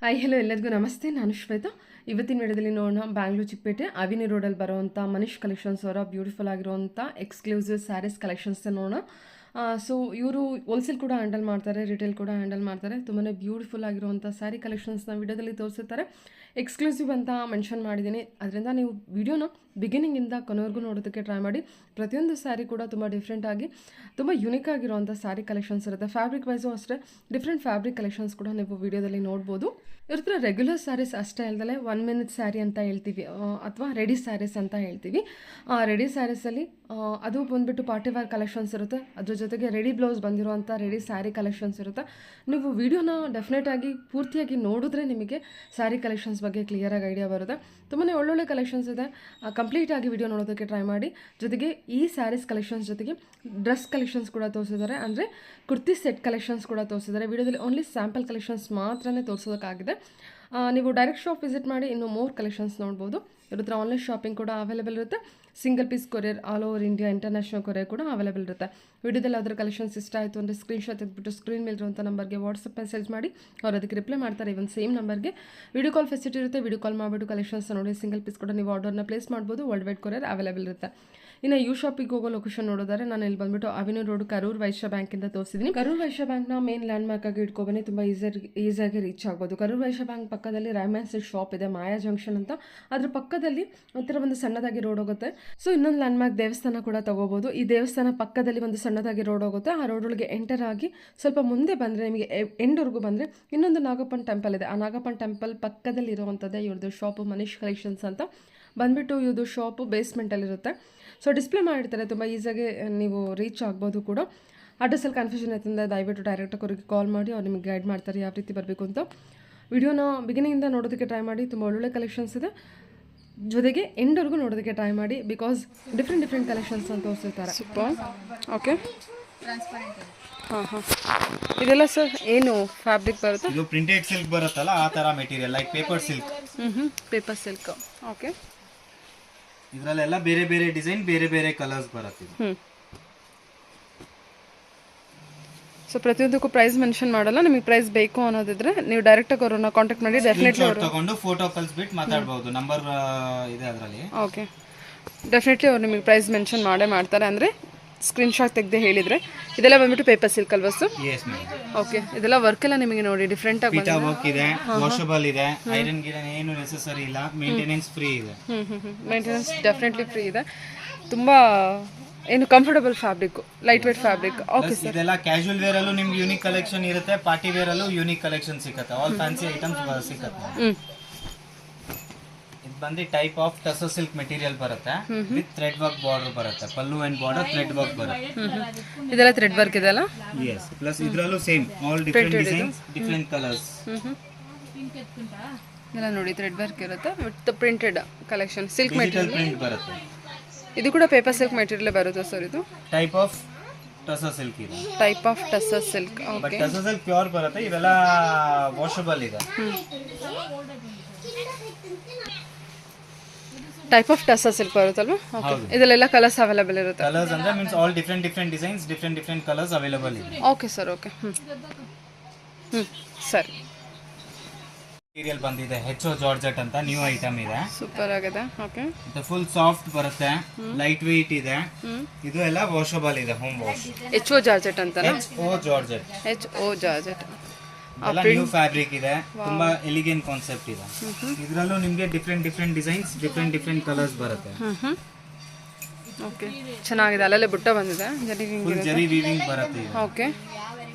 Hi hello ಎಲ್ಲರಿಗೂ ನಮಸ್ತೆ. ನಾನು ಶ್ವೇತಾ. ಇವತ್ತಿನ ವಿಡಿಯೋದಲ್ಲಿ ನೋಡೋಣ ಬ್ಯಾಂಗ್ಳೂರು ಚಿಕ್ಕಪೇಟೆ ಅವಿನಿ ರೋಡಲ್ಲಿ ಬರುವಂಥ ಮನೀಶ್ ಕಲೆಕ್ಷನ್ಸ್ ಅವರ ಬ್ಯೂಟಿಫುಲ್ ಆಗಿರುವಂಥ ಎಕ್ಸ್ಕ್ಲೂಸಿವ್ ಸ್ಯಾರೀಸ್ ಕಲೆಕ್ಷನ್ಸ್ನ ನೋಡೋಣ. ಸೊ ಇವರು ಹೋಲ್ಸೇಲ್ ಕೂಡ ಹ್ಯಾಂಡಲ್ ಮಾಡ್ತಾರೆ, ರಿಟೇಲ್ ಕೂಡ ಹ್ಯಾಂಡಲ್ ಮಾಡ್ತಾರೆ. ತುಂಬಾ ಬ್ಯೂಟಿಫುಲ್ ಆಗಿರುವಂಥ ಸ್ಯಾರಿ ಕಲೆಕ್ಷನ್ಸ್ನ ವಿಡಿಯೋದಲ್ಲಿ ತೋರಿಸುತ್ತಾರೆ. ಎಕ್ಸ್ಕ್ಲೂಸಿವ್ ಅಂತ ಮೆನ್ಷನ್ ಮಾಡಿದ್ದೀನಿ, ಅದರಿಂದ ನೀವು ವಿಡಿಯೋನ ಬಿಗಿನಿಂಗಿಂದ ಕೊನೆವರೆಗೂ ನೋಡೋದಕ್ಕೆ ಟ್ರೈ ಮಾಡಿ. ಪ್ರತಿಯೊಂದು ಸ್ಯಾರಿ ಕೂಡ ತುಂಬ ಡಿಫ್ರೆಂಟಾಗಿ ತುಂಬ ಯುನಿಕ್ ಆಗಿರುವಂಥ ಸ್ಯಾರಿ ಕಲೆಕ್ಷನ್ಸ್ ಇರುತ್ತೆ. ಫ್ಯಾಬ್ರಿಕ್ ವೈಸು ಅಷ್ಟೇ ಡಿಫ್ರೆಂಟ್ ಫ್ಯಾಬ್ರಿಕ್ ಕಲೆಕ್ಷನ್ಸ್ ಕೂಡ ನೀವು ವಿಡಿಯೋದಲ್ಲಿ ನೋಡ್ಬೋದು. ಇವ್ರ ಹತ್ರ ರೆಗ್ಯುಲರ್ ಸ್ಯಾರೀಸ್ ಅಷ್ಟೇ ಅಲ್ಲದೆ 1 ಮಿನಿಟ್ ಸ್ಯಾರಿ ಅಂತ ಹೇಳ್ತೀವಿ, ಅಥವಾ ರೆಡಿ ಸ್ಯಾರೀಸ್ ಅಂತ ಹೇಳ್ತೀವಿ. ರೆಡಿ ಸ್ಯಾರೀಸಲ್ಲಿ ಅದು ಬಂದುಬಿಟ್ಟು ಪಾರ್ಟಿ ವೇರ್ ಕಲೆಕ್ಷನ್ಸ್ ಇರುತ್ತೆ. ಅದ್ರ ಜೊತೆಗೆ ರೆಡಿ ಬ್ಲೌಸ್ ಬಂದಿರುವಂಥ ರೆಡಿ ಸ್ಯಾರಿ ಕಲೆಕ್ಷನ್ಸ್ ಇರುತ್ತೆ. ನೀವು ವಿಡಿಯೋನ ಡೆಫಿನೆಟಾಗಿ ಪೂರ್ತಿಯಾಗಿ ನೋಡಿದ್ರೆ ನಿಮಗೆ ಸ್ಯಾರಿ ಕಲೆಕ್ಷನ್ಸ್ ಬಗ್ಗೆ ಕ್ಲಿಯರಾಗಿ ಐಡಿಯಾ ಬರುತ್ತೆ. ತುಂಬಾ ಒಳ್ಳೊಳ್ಳೆ ಕಲೆಕ್ಷನ್ಸ್ ಇದೆ. ಕಂಪ್ಲೀಟಾಗಿ ವಿಡಿಯೋ ನೋಡೋದಕ್ಕೆ ಟ್ರೈ ಮಾಡಿ. ಜೊತೆಗೆ ಈ ಸ್ಯಾರೀಸ್ ಕಲೆಕ್ಷನ್ಸ್ ಜೊತೆಗೆ ಡ್ರೆಸ್ ಕಲೆಕ್ಷನ್ಸ್ ಕೂಡ ತೋರಿಸಿದ್ದಾರೆ, ಅಂದರೆ ಕುರ್ತಿ ಸೆಟ್ ಕಲೆಕ್ಷನ್ಸ್ ಕೂಡ ತೋರಿಸಿದ್ದಾರೆ. ವಿಡಿಯೋದಲ್ಲಿ ಓನ್ಲಿ ಸ್ಯಾಂಪಲ್ ಕಲೆಕ್ಷನ್ಸ್ ಮಾತ್ರನೇ ತೋರಿಸೋದಕ್ಕಾಗಿದೆ. ನೀವು ಡೈರೆಕ್ಟ್ ಶಾಪ್ ವಿಸಿಟ್ ಮಾಡಿ ಇನ್ನೂ ಮೋರ್ ಕಲೆಕ್ಷನ್ಸ್ ನೋಡ್ಬೋದು. ಇವ್ರ ಹತ್ರ ಆನ್ಲೈನ್ ಶಾಪಿಂಗ್ ಕೂಡ ಅವೈಲೇಬಲ್ ಇರುತ್ತೆ. Single piece courier all over India, international courier ಕೂಡ ಅವೈಲೇಬಲ್ ಇರುತ್ತೆ. ವಿಡಿಯೋದಲ್ಲಿ ಅದರ ಕಲೆಕ್ಷನ್ಸ್ ಇಷ್ಟ ಆಯಿತು ಅಂದರೆ ಸ್ಕ್ರೀನ್ಶಾಟ್ ತೆಗೆದುಬಿಟ್ಟು ಸ್ಕ್ರೀನ್ ಮೇಲಿರುವಂಥ ನಂಬರ್ಗೆ ವಾಟ್ಸಪ್ ಮೆಸೇಜ್ ಮಾಡಿ, ಅವ್ರು ಅದಕ್ಕೆ ರಿಪ್ಲೈ ಮಾಡ್ತಾರೆ. ಇವನ್ ಸೇಮ್ ನಂಬರ್ಗೆ ವಿಡಿಯೋ ಕಾಲ್ ಫೆಸಿಲಿಟಿ ಇರುತ್ತೆ. ವಿಡಿಯೋ ಕಾಲ್ ಮಾಡಿಬಿಟ್ಟು ಕಲೆಕ್ಷನ್ಸ್ ನೋಡಿ ಸಿಂಗಲ್ ಪೀಸ್ ಕೂಡ ನೀವು ಆರ್ಡರ್ನ ಪ್ಲೇಸ್ ಮಾಡ್ಬೋದು. ವರ್ಲ್ಡ್ ವೈಡ್ ಕೊರಿಯರ್ ಅವೈಲೇಬಲ್ ಇರುತ್ತೆ. ಇನ್ನು ಯು ಶಾಪಿಗೆ ಹೋಗೋ ಲೊಕೇಶನ್ ನೋಡೋದಾದ್ರೆ ನಾನು ಇಲ್ಲಿ ಬಂದುಬಿಟ್ಟು ಅವಿನಿ ರೋಡ್ ಕರೂರ್ ವೈಶ್ಯ ಬ್ಯಾಂಕಿಂದ ತೋರಿಸಿದ್ದೀನಿ. ಕರೂರ್ ವೈಶ್ಯ ಬ್ಯಾಂಕ್ನ ಮೇನ್ ಲ್ಯಾಂಡ್ ಮಾರ್ಕ್ ಆಗಿ ಇಟ್ಕೊಬನ್ನಿ, ತುಂಬ ಈಸಿಯಾಗಿ ರೀಚ್ ಆಗ್ಬೋದು. ಕರೂರ್ ವೈಶ್ಯ ಬ್ಯಾಂಕ್ ಪಕ್ಕದಲ್ಲಿ ರೈಮ್ಯಾನ್ಸ್ ಶಾಪ್ ಇದೆ, ಮಾಯಾ ಜಂಕ್ಷನ್ ಅಂತ. ಅದ್ರ ಪಕ್ಕದಲ್ಲಿ ಒಂಥರ ಒಂದು ಸಣ್ಣದಾಗಿ ರೋಡ್ ಹೋಗುತ್ತೆ. ಸೊ ಇನ್ನೊಂದು ಲ್ಯಾಂಡ್ ಮಾರ್ಕ್ ದೇವಸ್ಥಾನ ಕೂಡ ತಗೋಬೋದು. ಈ ದೇವಸ್ಥಾನ ಪಕ್ಕದಲ್ಲಿ ಒಂದು ಸಣ್ಣದಾಗಿ ರೋಡ್ ಹೋಗುತ್ತೆ. ಆ ರೋಡ್ ಒಳಗೆ ಎಂಟರ್ ಆಗಿ ಸ್ವಲ್ಪ ಮುಂದೆ ಬಂದರೆ ನಿಮಗೆ ಎಂಡ್ವರೆಗೂ ಬಂದರೆ ಇನ್ನೊಂದು ನಾಗಪ್ಪನ ಟೆಂಪಲ್ ಇದೆ. ಆ ನಾಗಪ್ಪನ ಟೆಂಪಲ್ ಪಕ್ಕದಲ್ಲಿ ಇರುವಂಥದ್ದೇ ಇವ್ರದ್ದು ಶಾಪು ಮನೀಶ್ ಕಲೆಕ್ಷನ್ಸ್ ಅಂತ ಬಂದುಬಿಟ್ಟು. ಇವ್ರದ್ದು ಶಾಪು ಬೇಸ್ಮೆಂಟಲ್ಲಿರುತ್ತೆ. ಸೊ ಡಿಸ್ಪ್ಲೇ ಮಾಡಿರ್ತಾರೆ, ತುಂಬ ಈಸಿಯಾಗಿ ನೀವು ರೀಚ್ ಆಗ್ಬೋದು ಕೂಡ. ಅಡ್ರೆಸ್ಸಲ್ಲಿ ಕನ್ಫ್ಯೂಷನ್ ಆಯ್ತಂದರೆ ದಯವಿಟ್ಟು ಡೈರೆಕ್ಟಾಗಿ ಅವ್ರಿಗೆ ಕಾಲ್ ಮಾಡಿ, ಅವ್ರು ನಿಮಗೆ ಗೈಡ್ ಮಾಡ್ತಾರೆ ಯಾವ ರೀತಿ ಬರಬೇಕು ಅಂತ. ವಿಡಿಯೋನ ಬಿಗಿನಿಂಗಿಂದ ನೋಡೋದಕ್ಕೆ ಟ್ರೈ ಮಾಡಿ, ತುಂಬ ಒಳ್ಳೊಳ್ಳೆ ಕಲೆಕ್ಷನ್ಸ್ ಇದೆ. ಜೊತೆಗೆ ಎಂಡ್ವರೆಗೂ ನೋಡೋದಕ್ಕೆ ಟ್ರೈ ಮಾಡಿ, ಬಿಕಾಸ್ ಡಿಫ್ರೆಂಟ್ ಕಲೆಕ್ಷನ್ಸ್ ಅಂತ ತೋರಿಸಿರ್ತಾರೆ. ಸೂಪರ್. ಓಕೆ, ಹಾಂ ಇದೆಲ್ಲ ಸರ್ ಏನು ಫ್ಯಾಬ್ರಿಕ್ ಬರುತ್ತೆ? ಇದು ಪ್ರಿಂಟೆಡ್ ಸಿಲ್ಕ್ ಬರುತ್ತಲ್ಲ, ಆ ತರ material, like paper silk. Paper silk. Okay, ಇದರಲ್ಲೆಲ್ಲ ಬೇರೆ ಬೇರೆ ಡಿಸೈನ್, ಬೇರೆ ಬೇರೆ ಕಲರ್ಸ್ ಬರುತ್ತೆ. ಸೊ ಪ್ರತಿಯೊಂದಕ್ಕೂ ಪ್ರೈಸ್ ಮೆನ್ಷನ್ ಮಾಡಲ್ಲ. ನಿಮಗೆ ಪ್ರೈಸ್ ಬೇಕು ಅನ್ನೋದಿದ್ರೆ ನೀವು ಡೈರೆಕ್ಟಾಗಿ ಅವ್ರನ್ನ ಕಾಂಟ್ಯಾಕ್ಟ್ ಮಾಡಿ ಡೆಫಿನೆಟ್ಲಿ ಅವರು ತಗೊಂಡು ಫೋಟೋ ಕಳಿಸ್ಬಿಟ್ಟು ಮಾತಾಡಬಹುದು. ನಂಬರ್ ಇದೆ ಅದರಲ್ಲಿ. ಓಕೆ, ಡೆಫಿನೆಟ್ಲಿ ಅವ್ರು ನಿಮಗೆ ಪ್ರೈಸ್ ಮೆನ್ಷನ್ ಮಾಡೇ ಮಾಡ್ತಾರೆ. ಅಂದರೆ ಸ್ಕ್ರೀನ್ಶಾಟ್ ತೆಗೆದು ಹೇಳಿದರೆ. ಇದೆಲ್ಲ ಬಂದ್ಬಿಟ್ಟು ಪೇಪರ್ ಸಿಲ್ಕ್ ಅಲ್ವಾ ಸರ್? Yes ma'am. ಓಕೆ, ಇದೆಲ್ಲ ವರ್ಕ್ ಎಲ್ಲ ನಿಮಗೆ ನೋಡಿ ಡಿಫ್ರೆಂಟ್ ಆಗಿ ಪೀಟಾ ವರ್ಕ್ ಇದೆ, ವಾಷಬಲ್ ಇದೆ, ಐರನ್ ಗಿರನ್ ಏನು ನೆಸೆಸರಿ ಇಲ್ಲ, ಮೇಂಟೆನೆನ್ಸ್ ಫ್ರೀ ಇದೆ. ಮೇಂಟೆನೆನ್ಸ್ ಡೆಫಿನೆಟ್ಲಿ ಫ್ರೀ ಇದೆ. ತುಂಬ ಏನು comfortable fabric, light weight fabric. Okay sir, ಇದೆಲ್ಲ ಕ್ಯಾಶುವಲ್ ವೇರ್ ಅಲ್ಲೂ ನಿಮ್ಗೆ ಯೂನಿಕ್ ಕಲೆಕ್ಷನ್ ಇರುತ್ತೆ, ಪಾರ್ಟಿ ವೇರ್ ಅಲ್ಲೂ ಯೂನಿಕ್ ಕಲೆಕ್ಷನ್ ಸಿಗುತ್ತೆ. ಆಲ್ ಫ್ಯಾನ್ಸಿ ಐಟಮ್ಸ್ ಸಿಗುತ್ತೆ. ಇದು ಬಂದು type of tussar silk material ಬರುತ್ತೆ, ವಿತ್ ಥ್ರೆಡ್ ವರ್ಕ್ ಬಾರ್ಡರ್ ಬರುತ್ತೆ. Pallu and border thread work ಬರುತ್ತೆ. ಇದೆಲ್ಲ ಥ್ರೆಡ್ ವರ್ಕ್ ಇದೆಲ್ಲ. ಎಸ್, ಪ್ಲಸ್ ಇದರಲ್ಲೂ same all different designs, different colours. ಎಲ್ಲ ನೋಡಿ ಥ್ರೆಡ್ ವರ್ಕ್ ಇರುತ್ತೆ with printed collection silk material print ಬರುತ್ತೆ. ಇದು ಕೂಡ ಪೇಪರ್ ಸಿಲ್ಕ್ ಮೆಟೀರಿಯಲ್ ಬರುತ್ತೆ ಸರ್. ಇದು ಟೈಪ್ ಆಫ್ ಟಸರ್ ಸಿಲ್ಕ್ ಇದೆ. Type of tussar silk. But tussar silk pure ಬರುತ್ತೆ. ಇವೆಲ್ಲ ವಾಷಬಲ್ ಇದೆ. ಟೈಪ್ ಆಫ್ ಟಸರ್ ಸಿಲ್ಕ್ ಬರುತ್ತಲ್ವಾ? ಓಕೆ, ಇದೆಲ್ಲ ಕಲರ್ಸ್ ಅವೈಲೇಬಲ್ ಇರುತ್ತೆ. ಕಲರ್ಸ್ ಅಂದ್ರೆ means all different designs, different colours available ಇದೆ. Okay sir, okay. ಸರಿ. ಮೆಟೀರಿಯಲ್ ಬಂದಿದೆ ಹೆಚ್ಚೋ ಜಾರ್ಜೆಟ್ ಅಂತ, ನ್ಯೂ ಐಟಮ್ ಇದೆ. ಸೂಪರ್ ಆಗಿದೆ. ಓಕೆ, ಇದು ಫುಲ್ ಸಾಫ್ಟ್ ಬರುತ್ತೆ, ಲೈಟ್ ವೆಯ್ಟ್ ಇದೆ. ಇದು ಎಲ್ಲ ವಾಷಬಲ್ ಇದೆ, ಹೋಮ್ ವಾಶ್. HO ಜಾರ್ಜೆಟ್ ಅಂತ. HO georgette. HO georgette. ಎಲ್ಲ ನ್ಯೂ ಫ್ಯಾಬ್ರಿಕ್ ಇದೆ, ತುಂಬಾ ಎಲಿಗೆಂಟ್ ಕಾನ್ಸೆಪ್ಟ್ ಇದೆ. ಇದರಲ್ಲೂ ನಿಮಗೆ ಡಿಫರೆಂಟ್ ಡಿಸೈನ್ಸ್, ಡಿಫರೆಂಟ್ ಕಲರ್ಸ್ ಬರುತ್ತೆ. ಓಕೆ, ಚೆನ್ನಾಗಿದೆ. ಅಲ್ಲಲ್ಲೇ ಬುಟ್ಟ ಬಂದಿದೆ, ಜರಿ ವೀವಿಂಗ್ ಬರುತ್ತೆ. ಓಕೆ,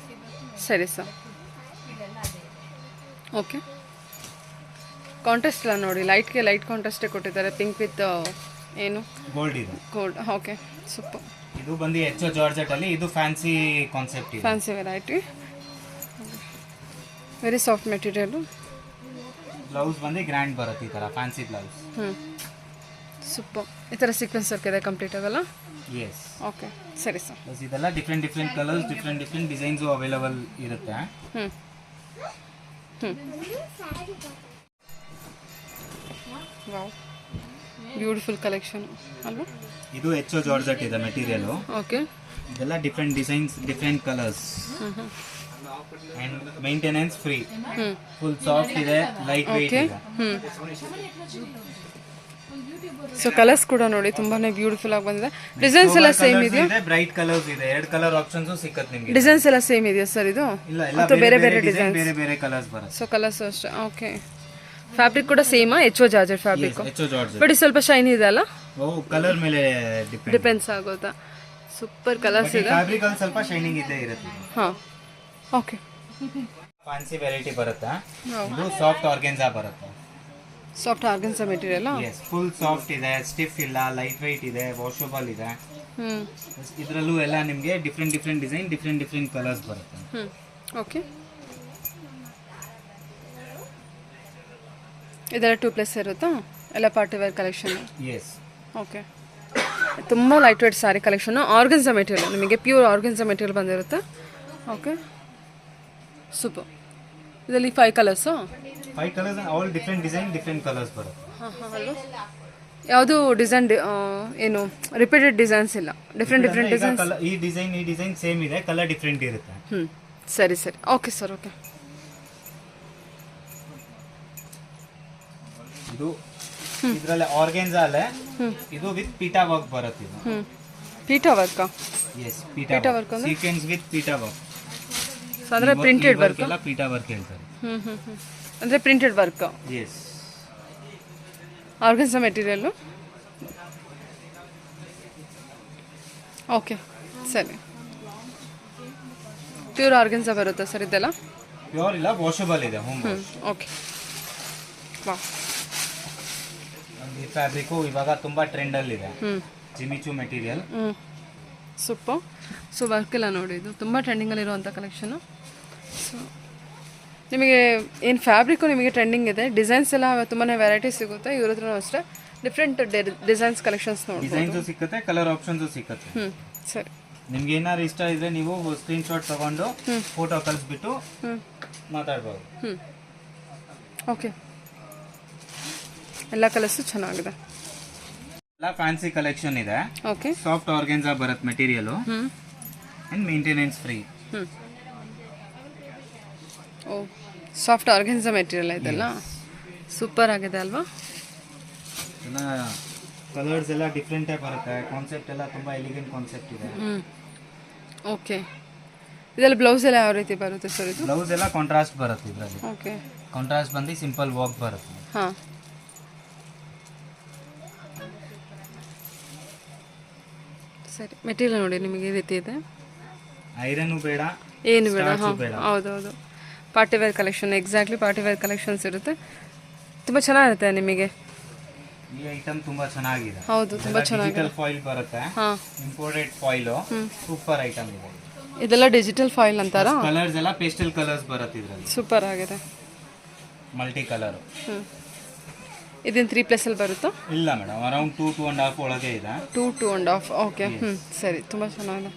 ಸರಿ ಸರ್. ಓಕೆ, ಕಾಂಟ್ರಾಸ್ಟ್ ಎಲ್ಲ ನೋಡಿ, ಲೈಟ್ಗೆ ಲೈಟ್ ಕಾಂಟ್ರಾಸ್ಟೇ ಕೊಟ್ಟಿದ್ದಾರೆ. ಪಿಂಕ್ ವಿತ್ ಏನು ಗೋಲ್ಡ್ ಇದೆ. ಗೋಲ್ಡ್. Okay, super. ಇದು ಬಂದು HO ಜಾರ್ಜೆಟ್ ಅಲ್ಲಿ, ಇದು ಫ್ಯಾನ್ಸಿ ಕಾನ್ಸೆಪ್ಟ್ ಇದೆ. Fancy variety, very soft material. Blouse ಬಂದು ಗ್ರ್ಯಾಂಡ್ ಬರುತ್ತೆ, ಈ ತರ ಫ್ಯಾನ್ಸಿ ಬ್ಲೌಸ್. ಸೂಪರ್. ಈ ಥರ ಸೀಕ್ವೆನ್ಸ್ ವರ್ಕ್ ಇದೆ ಕಂಪ್ಲೀಟ್ ಆಗಲ್ಲ? ಎಸ್. ಓಕೆ, ಸರಿ ಸರ್. ಬಸ್ ಇದೆಲ್ಲ different colours, different designs available ಇರುತ್ತೆ. ವಾವ್, ಬ್ಯೂಟಿಫುಲ್ ಕಲೆಕ್ಷನ್ ಅಲ್ವಾ? ಇದು HO ಜಾರ್ಜೆಟ್ ಇದೆ ಮೆಟೀರಿಯಲ್. ಓಕೆ, ಇದೆಲ್ಲ different designs, different colours. And maintenance free. ಹ್ಞೂ ಫುಲ್ ಸಾಫ್ಟ್ ಇದೆ, ಲೈಟ್ ವೆಯ್ಟ್ ಓಕೆ. ಇದೆ. ಹ್ಞೂ ಸೊ ಕಲರ್ಸ್ ಕೂಡ ನೋಡಿ ತುಂಬಾನೇ ಬ್ಯೂಟಿಫುಲ್ ಆಗಿ ಬಂದಿದೆ. ಡಿಸೈನ್ಸ್ ಎಲ್ಲ ಸೇಮ್ ಇದೆಯಾ? ಬ್ರೈಟ್ ಕಲರ್ಸ್ ಇದೆ, 2 ಕಲರ್ ಆಪ್ಷನ್ಸ್ ಸಿಕ್ಕತ್ತೆ ನಿಮಗೆ. ಡಿಸೈನ್ಸ್ ಎಲ್ಲ ಸೇಮ್ ಇದೆಯಾ ಸರ್ ಇದು? ಇಲ್ಲ ಅಥವಾ ಬೇರೆ ಬೇರೆ ಡಿಸೈನ್, ಡಿಸೈನ್ಸ್? ಬೇರೆ ಬೇರೆ ಕಲರ್ಸ್ ಬರುತ್ತೆ. ಸೊ ಕಲರ್ಸ್ ಅಷ್ಟೇ. ಓಕೆ. ಫ್ಯಾಬ್ರಿಕ್ ಕೂಡ ಸೇಮಾ? ಜಾರ್ಜೆಟ್ ಫ್ಯಾಬ್ರಿಕ್, ಹೆಚ್ಚು ಜಾರ್ಜ್. ಬಟ್ ಸ್ವಲ್ಪ ಶೈನಿ ಇದೆ ಅಲ್ಲ? ಓ, ಕಲರ್ ಮೇಲೆ ಡಿಪೆಂಡ್ಸ್ ಆಗೋದಾ? ಸೂಪರ್ ಕಲರ್ಸ್ ಇದೆ. ಫ್ಯಾಬ್ರಿಕ್ ಅಲ್ಲಿ ಸ್ವಲ್ಪ ಶೈನಿಂಗ್ ಇದೆ ಇರುತ್ತೆ. ಹಾಂ ಓಕೆ. ಫ್ಯಾನ್ಸಿ ವೆರೈಟಿ ಬರುತ್ತೆ. ಇದು ಸಾಫ್ಟ್ ಆರ್ಗೆನ್ಸಾ ಬರುತ್ತೆ. Soft organza material? Yes, full soft ಇದೆ, ಸ್ಟಿಫ್ ಇಲ್ಲ, ಲೈಟ್ ವೆಯ್ಟ್ ಇದೆ, ವಾಷಬಲ್ ಇದೆ. ಹ್ಞೂ. ಇದರಲ್ಲೂ ಎಲ್ಲ ನಿಮಗೆ different different design, different different colours ಬರುತ್ತೆ. ಹ್ಞೂ ಓಕೆ. ಇದೆಲ್ಲ 2+ ಇರುತ್ತಾ? ಎಲ್ಲ party wear collection? Yes. Okay. ತುಂಬ ಲೈಟ್ ವೇಟ್ ಸ್ಯಾರಿ ಕಲೆಕ್ಷನ್ನು, ಆರ್ಗನ್ಸಾ ಮೆಟೀರಿಯಲ್, ನಿಮಗೆ ಪ್ಯೂರ್ ಆರ್ಗನ್ಸಾ ಮೆಟೀರಿಯಲ್ ಬಂದಿರುತ್ತೆ. Okay super. ಇದರಲ್ಲಿ 5 colours? 5 colours, all different design, different colours ಬರುತ್ತೆ. ಹಾಂ ಹಾಂ ಅಲ್ವಾ? ಯಾವುದು ಡಿಸೈನ್ ಏನು ರಿಪೀಟೆಡ್ ಡಿಸೈನ್ಸ್ ಇಲ್ಲ, ಡಿಫ್ರೆಂಟ್ ಡಿಫ್ರೆಂಟ್ ಡಿಸೈನ್ಸ್? ಈ ಡಿಸೈನ್ ಸೇಮ್ ಇದೆ, ಕಲರ್ ಡಿಫ್ರೆಂಟ್ ಇರುತ್ತೆ. ಹ್ಞೂ ಸರಿ ಸರಿ. Okay sir. ಓಕೆ. ಇದು ಇದರಲ್ಲಿ ಆರ್ಗೆನ್ಸಾ ಅಲ್ಲೇ, ಇದು ವಿತ್ ಪೀಟಾ ವರ್ಕ್ ಬರುತ್ತೆ. ಇದು ಹ್ಞೂ ಪೀಠಾ ವರ್ಕಾ? Yes, peeta work sequence with peeta work. So ಅಂದರೆ ಪ್ರಿಂಟೆಡ್ ವರ್ಕ್ ಎಲ್ಲ ಪೀಟಾ ವರ್ಕ್ ಹೇಳ್ತಾರೆ. ಅಂದರೆ ಪ್ರಿಂಟೆಡ್ ವರ್ಕ್. ಎಸ್. ಆರ್ಗನ್ಸಾ ಮೆಟೀರಿಯಲ್ಲು. ಓಕೆ ಸರಿ. ಪ್ಯೂರ್ ಆರ್ಗನ್ಸಾ ಬರುತ್ತಾ ಸರ್ ಇದೆಲ್ಲ? ಪ್ಯೂರ್ ಇಲ್ಲ, ವಾಷಬಲ್ ಇದೆ, ಹೋಮ್ ವಾಶ್. ಓಕೆ. ವಾ. ಈ ಫ್ಯಾಬ್ರಿಕ್ ಇವಾಗ ತುಂಬಾ ಟ್ರೆಂಡ್ ಅಲ್ಲಿ ಇದೆ. ಜಿಮಿಚು ಮೆಟೀರಿಯಲ್. ಸೂಪರ್. ಸೊ ವರ್ಕ್ ಎಲ್ಲ ನೋಡಿ, ಇದು ತುಂಬ ಟ್ರೆಂಡಿಂಗಲ್ಲಿ ಇರುವಂಥ ಕಲೆಕ್ಷನು. ಸೊ ನಿಮಗೆ ಏನು ಫ್ಯಾಬ್ರಿಕ್ಕು ನಿಮಗೆ ಟ್ರೆಂಡಿಂಗ್ ಇದೆ, ಡಿಸೈನ್ಸ್ ಎಲ್ಲ ತುಂಬಾ ವೆರೈಟಿ ಸಿಗುತ್ತೆ ಇವ್ರ ಹತ್ರನೂ ಅಷ್ಟೇ. ಡಿಫ್ರೆಂಟ್ ಡಿಸೈನ್ಸ್ ಕಲೆಕ್ಷನ್ಸ್ ನೋಡಿ, ಡಿಸೈನ್ಸು ಸಿಕ್ಕತ್ತೆ, ಕಲರ್ ಆಪ್ಷನ್ಸು ಸಿಕ್ಕತ್ತೆ. ಸರಿ. ನಿಮ್ಗೆ ಏನಾದ್ರು ಇಷ್ಟ ಇದ್ರೆ ನೀವು ಸ್ಕ್ರೀನ್ಶಾಟ್ ತಗೊಂಡು ಫೋಟೋ ಕಳಿಸ್ಬಿಟ್ಟು ಮಾತಾಡ್ಬೋದು. ಓಕೆ. ಎಲ್ಲ ಕಲರ್ಸು ಚೆನ್ನಾಗಿದೆ. ಎಲ್ಲ ಫ್ಯಾನ್ಸಿ ಕಲೆಕ್ಷನ್ ಇದೆ. ಓಕೆ. ಸಾಫ್ಟ್ ಆರ್ಗೆನ್ಸಾ ಬರುತ್ತೆ material and maintenance free. Oh, soft organza material ಇದೆಲ್ಲ ಸೂಪರ್ ಆಗಿದೆ ಅಲ್ವಾ? ಎಲ್ಲ ಕಲರ್ಸ್ ಎಲ್ಲ ಡಿಫ್ರೆಂಟೇ ಬರುತ್ತೆ, ಕಾನ್ಸೆಪ್ಟ್ ಎಲ್ಲ ತುಂಬ ಎಲಿಗೆಂಟ್ ಕಾನ್ಸೆಪ್ಟ್ ಇದೆ. ಓಕೆ. ಇದೆಲ್ಲ ಬ್ಲೌಸ್ ಎಲ್ಲ ಯಾವ ರೀತಿ ಬರುತ್ತೆ ಸರ್ ಇದು? ಬ್ಲೌಸ್ ಎಲ್ಲ ಕಾಂಟ್ರಾಸ್ಟ್ ಬರುತ್ತೆ ಇದರಲ್ಲಿ. ಓಕೆ. ಕಾಂಟ್ರಾಸ್ಟ್ ಬಂದು ಸಿಂಪಲ್ ವರ್ಕ್ ಬರುತ್ತೆ. ಹಾಂ. ಸರಿ. ಮೆಟೀರಿಯಲ್ ನೋಡಿ ನಿಮಗೆ ಈ ರೀತಿ ಇದೆ. ಐರನ್ನು ಬೇಡ, ಏನು ಬೇಡ. ಹಾಂ ಹೌದೌದು. Party wear collection, exactly party wear collections ಇರುತ್ತೆ. ತುಂಬ ಚೆನ್ನಾಗಿರುತ್ತೆ ನಿಮಗೆ. ಈ ಐಟಮ್ ತುಂಬಾ ಚೆನ್ನಾಗಿದೆ. ಹೌದು, ತುಂಬ ಚೆನ್ನಾಗಿದೆ. ಡಿಜಿಟಲ್ ಫಾಯಿಲ್ ಬರುತ್ತೆ. ಹಾಂ. ಇಂಪೋರ್ಟೆಡ್ ಫಾಯಿಲ್, ಸೂಪರ್ ಐಟಮ್ ಇದೆ. ಇದೆಲ್ಲ ಡಿಜಿಟಲ್ ಫಾಯಿಲ್ ಅಂತಾರಾ? ಕಲರ್ಸ್ ಎಲ್ಲ ಪೇಸ್ಟಲ್ ಕಲರ್ಸ್ ಬರುತ್ತೆ ಇದರಲ್ಲಿ. ಸೂಪರ್ ಆಗಿದೆ. Multi colour. ಇದೇನು 3+ ಅಲ್ಲಿ ಬರುತ್ತಾ? ಇಲ್ಲ ಮೇಡಮ್, ಅರೌಂಡ್ 2.5 ಒಳಗೆ ಇದೆ. 2.5. ಓಕೆ. ಸರಿ. ತುಂಬ ಚೆನ್ನಾಗಿದೆ.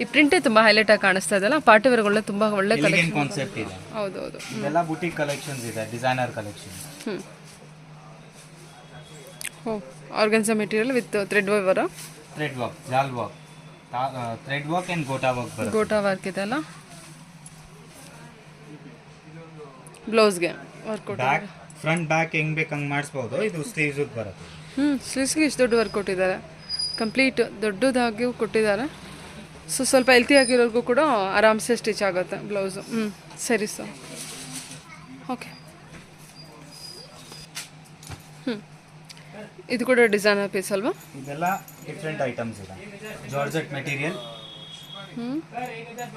ಈ ಪ್ರಿಂಟೇ ತುಂಬ ಹೈಲೈಟ್ ಆಗಿ ಕಾಣಿಸ್ತಾ ಇದೆಲ್ಲ. ಪಾರ್ಟಿ ವೇರ್ಗಳನ್ನ ತುಂಬ ಒಳ್ಳೆ ಕಲೆಕ್ಷನ್ ಕಾನ್ಸೆಪ್ಟ್ ಇದೆ. ಹೌದೌದು. ಇದೆಲ್ಲ ಬುಟಿಕ್ ಕಲೆಕ್ಷನ್ಸ್ ಇದೆ, ಡಿಸೈನರ್ ಕಲೆಕ್ಷನ್. ಓ, ಆರ್ಗನ್ಸಾ ಮೆಟೀರಿಯಲ್ ವಿತ್ ಥ್ರೆಡ್ ವೈವರಾ? Thread work, jaal work, thread work and gota work ಬರುತ್ತೆ. ಗೋಟಾ ವರ್ಕ್ ಇದೆಲ್ಲ. ಬ್ಲೌಸ್ಗೆ ವರ್ಕ್ ಬ್ಯಾಕ್, ಫ್ರಂಟ್ ಬ್ಯಾಕ್ ಹೆಂಗ್ ಬೇಕು ಹಂಗೆ ಮಾಡಿಸ್ಬೋದು. ಇದು ಸ್ಲೀವ್ಸ್ ಬರುತ್ತೆ. ಸ್ಲೀವ್ಸ್ಗೆ ಇಷ್ಟು ದೊಡ್ಡ ವರ್ಕ್ ಕೊಟ್ಟಿದ್ದಾರೆ, ಕಂಪ್ಲೀಟ್ ದೊಡ್ಡದಾಗಿ ಕೊಟ್ಟಿದ್ದಾರೆ. ಸೊ ಸ್ವಲ್ಪ ಹೆಲ್ತಿ ಆಗಿರೋರ್ಗೂ ಕೂಡ ಆರಾಮ್ಸೆ ಸ್ಟಿಚ್ ಆಗುತ್ತೆ ಬ್ಲೌಸು. ಸರಿ ಸರ್. ಓಕೆ. ಇದು ಕೂಡ ಡಿಸೈನರ್ ಪೀಸ್ ಅಲ್ವಾ? ಇದೆಲ್ಲ ಡಿಫ್ರೆಂಟ್ ಐಟಮ್ಸ್ ಇದೆ. ಜಾರ್ಜೆಟ್ ಮೆಟೀರಿಯಲ್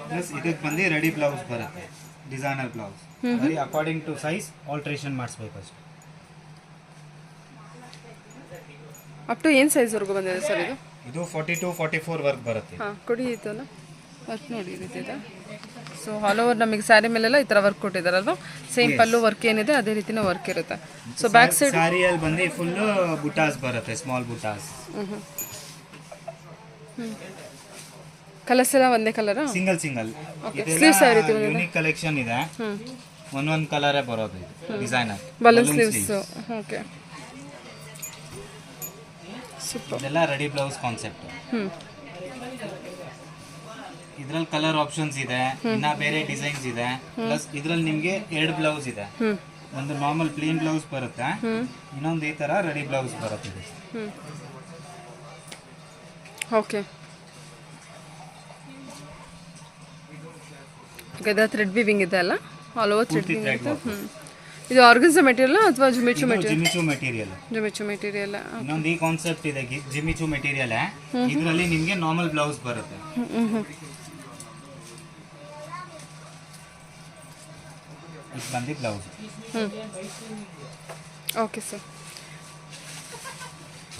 ಪ್ಲಸ್ ಇದಕ್ಕೆ ಬಂದು ರೆಡಿ ಬ್ಲೌಸ್ ಬರುತ್ತೆ, ಡಿಸೈನರ್ ಬ್ಲೌಸ್. ಬರೀ ಅಕಾರ್ಡಿಂಗ್ ಟು ಸೈಜ್ ಆಲ್ಟ್ರೇಷನ್ ಮಾಡಿಸ್ಬೇಕು ಅಷ್ಟೇ. ಅಪ್ ಟು ಏನು ಸೈಜ್ವರೆಗೂ ಬಂದಿದೆ ಸರ್ ಇದು? ಇದು 42, 44 ವರ್ಕ್ ಬರುತ್ತೆ. ಹಾಂ, ಕೊಡಿ ಇದಲ್ಲ ವರ್ಕ್ ನೋಡಿ ಈ ರೀತಿ ಇದೆ. ಸೊ ಆಲ್ ಓವರ್ ನಮಗೆ ಸ್ಯಾರಿ ಮೇಲೆಲ್ಲ ಈ ಥರ ವರ್ಕ್ ಕೊಟ್ಟಿದ್ದಾರಲ್ವಾ? ಸೇಮ್ ಪಲ್ಲು ವರ್ಕ್ ಏನಿದೆ ಅದೇ ರೀತಿನ ವರ್ಕ್ ಇರುತ್ತೆ. ಸೊ ಬ್ಯಾಕ್ ಸೈಡ್ ಸ್ಯಾರಿಯಲ್ಲಿ ಬಂದು ಫುಲ್ ಬುಟಾಸ್ ಬರುತ್ತೆ, ಸ್ಮಾಲ್ ಬುಟಾಸ್. ಕಲರ್ಸ್ ಎಲ್ಲ ಒಂದೇ ಕಲರಾ? Single single. ಯೂನಿಕ್ ಕಲೆಕ್ಷನ್ ಇದೆ. ಒಂದೊಂದು ಕಲರೇ ಬರೋದು. Designer balloon sleeves. Okay, super. ಇದೆಲ್ಲ ರೆಡಿ ಬ್ಲೌಸ್ ಕಾನ್ಸೆಪ್ಟ್. ಇದ್ರಲ್ಲಿ ಕಲರ್ ಆಪ್ಷನ್ಸ್ ಇದೆ, ಇನ್ನ ಬೇರೆ ಡಿಸೈನ್ಸ್ ಇದೆ. ಪ್ಲಸ್ ಇದ್ರಲ್ಲಿ ನಿಮ್ಗೆ 2 ಬ್ಲೌಸ್ ಇದೆ. ಒಂದು ನಾರ್ಮಲ್ ಪ್ಲೇನ್ ಬ್ಲೌಸ್ ಬರುತ್ತೆ, ಇನ್ನೊಂದು ಈ ತರ ರೆಡಿ ಬ್ಲೌಸ್ ಬರುತ್ತೆ ಇದು. ಓಕೆ, ಗದಾ ಥ್ರೆಡ್ ವಿವಿಂಗ್ ಇದೆ ಅಲ್ಲ, ಆಲ್ ಓವರ್ ಥ್ರೆಡ್ ವಿವಿಂಗ್ ಇದೆ. ಇದು ಆರ್ಗನ್ಸಾ ಮೆಟೀರಿಯಲ್ ಅಥವಾ ಜಿಮಿಚು ಮೆಟೀರಿಯಲ್? ಜಿಮಿಚು ಮೆಟೀರಿಯಲ್. ಜಿಮಿಚು ಮೆಟೀರಿಯಲ್. ಇನ್ನೊಂದು ಈ ಕಾನ್ಸೆಪ್ಟ್ ಇದೆ, ಜಿಮಿಚು ಮೆಟೀರಿಯಲ್. ಇದರಲ್ಲಿ ನಿಮ್ಗೆ ನಾರ್ಮಲ್ ಬ್ಲೌಸ್ ಬರುತ್ತೆ. ಇದು ಬಂದು ಬ್ಲೌಸ್. ಓಕೆ ಸರ್,